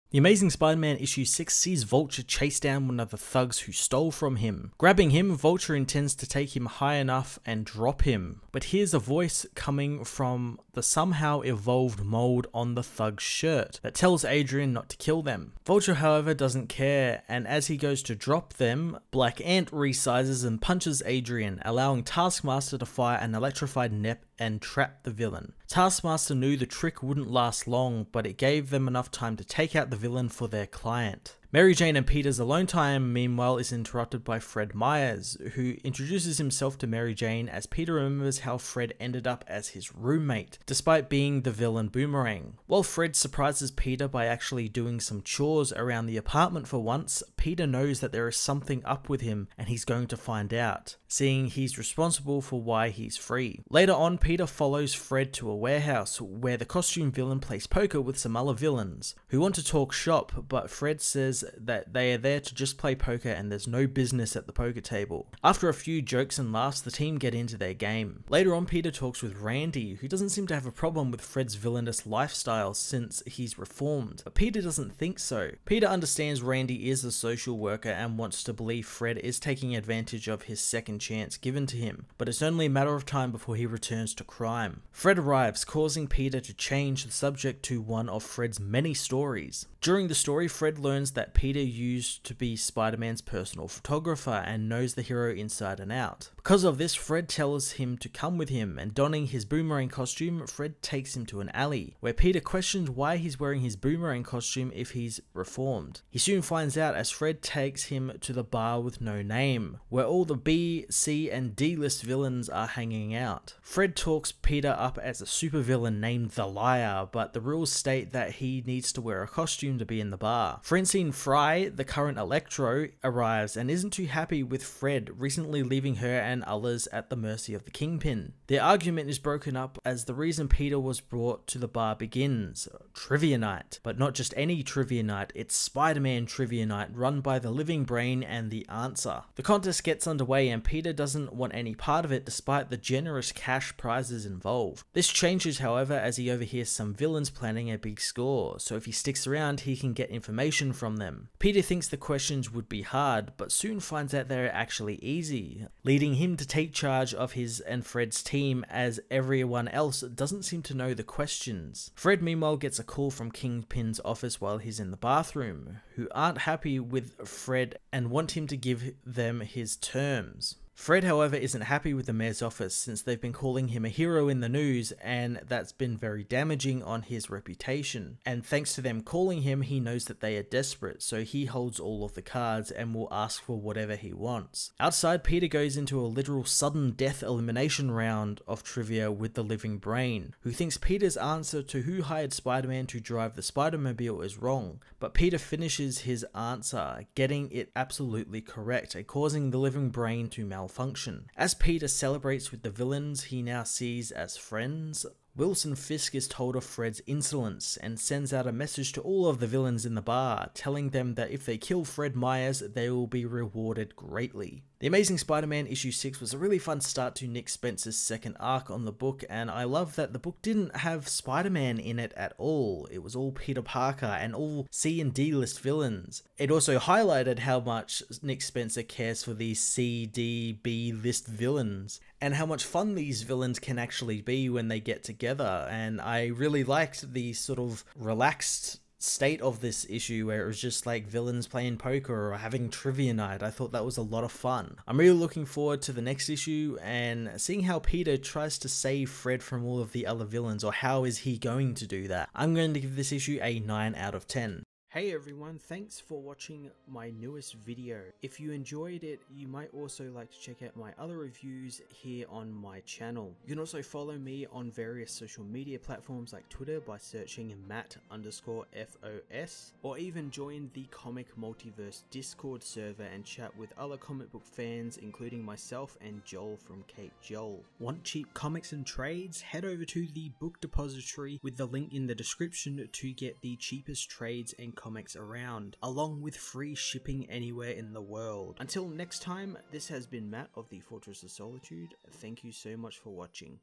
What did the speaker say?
The Amazing Spider-Man issue 6 sees Vulture chase down one of the thugs who stole from him. Grabbing him, Vulture intends to take him high enough and drop him, but hears a voice coming from the somehow evolved mold on the thug's shirt that tells Adrian not to kill them. Vulture, however, doesn't care, and as he goes to drop them, Black Ant resizes and punches Adrian, allowing Taskmaster to fire an electrified net and trap the villain. Taskmaster knew the trick wouldn't last long, but it gave them enough time to take out the villain for their client. Mary Jane and Peter's alone time, meanwhile, is interrupted by Fred Myers, who introduces himself to Mary Jane as Peter remembers how Fred ended up as his roommate, despite being the villain Boomerang. While Fred surprises Peter by actually doing some chores around the apartment for once, Peter knows that there is something up with him and he's going to find out, seeing he's responsible for why he's free. Later on, Peter follows Fred to a warehouse where the costume villain plays poker with some other villains, who want to talk shop, but Fred says that they are there to just play poker and there's no business at the poker table. After a few jokes and laughs, the team get into their game. Later on, Peter talks with Randy, who doesn't seem to have a problem with Fred's villainous lifestyle since he's reformed, but Peter doesn't think so. Peter understands Randy is a social worker and wants to believe Fred is taking advantage of his second chance given to him, but it's only a matter of time before he returns to crime. Fred arrives, causing Peter to change the subject to one of Fred's many stories. During the story, Fred learns that Peter used to be Spider-Man's personal photographer and knows the hero inside and out. Because of this, Fred tells him to come with him, and donning his Boomerang costume, Fred takes him to an alley, where Peter questions why he's wearing his Boomerang costume if he's reformed. He soon finds out as Fred takes him to the bar with no name, where all the B, C, and D list villains are hanging out. Fred talks Peter up as a supervillain named the Liar, but the rules state that he needs to wear a costume to be in the bar. Francine Fry, the current Electro, arrives and isn't too happy with Fred recently leaving her and others at the mercy of the Kingpin. Their argument is broken up as the reason Peter was brought to the bar begins, Trivia Night. But not just any Trivia Night, it's Spider-Man Trivia Night run by the Living Brain and the Answer. The contest gets underway and Peter doesn't want any part of it despite the generous cash prizes involved. This changes, however, as he overhears some villains planning a big score, so if he sticks around he can get information from them. Peter thinks the questions would be hard, but soon finds out they're actually easy, leading him to take charge of his and Fred's team as everyone else doesn't seem to know the questions. Fred meanwhile gets a call from Kingpin's office while he's in the bathroom, who aren't happy with Fred and want him to give them his terms. Fred, however, isn't happy with the mayor's office since they've been calling him a hero in the news, and that's been very damaging on his reputation. And thanks to them calling him, he knows that they are desperate, so he holds all of the cards and will ask for whatever he wants. Outside, Peter goes into a literal sudden death elimination round of trivia with the Living Brain, who thinks Peter's answer to who hired Spider-Man to drive the Spider-Mobile is wrong, but Peter finishes his answer, getting it absolutely correct and causing the Living Brain to malfunction. As Peter celebrates with the villains he now sees as friends, Wilson Fisk is told of Fred's insolence and sends out a message to all of the villains in the bar, telling them that if they kill Fred Myers, they will be rewarded greatly. The Amazing Spider-Man issue 6 was a really fun start to Nick Spencer's second arc on the book, and I love that the book didn't have Spider-Man in it at all. It was all Peter Parker and all C and D list villains. It also highlighted how much Nick Spencer cares for these C, D, B list villains, and how much fun these villains can actually be when they get together, and I really liked the sort of relaxed state of this issue where it was just like villains playing poker or having trivia night. I thought that was a lot of fun. I'm really looking forward to the next issue and seeing how Peter tries to save Fred from all of the other villains, or how is he going to do that. I'm going to give this issue a 9 out of 10. Hey everyone, thanks for watching my newest video. If you enjoyed it, you might also like to check out my other reviews here on my channel. You can also follow me on various social media platforms like Twitter by searching Matt_FOS, or even join the Comic Multiverse Discord server and chat with other comic book fans, including myself and Joel from Cape Joel. Want cheap comics and trades? Head over to the Book Depository with the link in the description to get the cheapest trades and comics around, along with free shipping anywhere in the world. Until next time, this has been Matt of the Fortress of Solitude. Thank you so much for watching.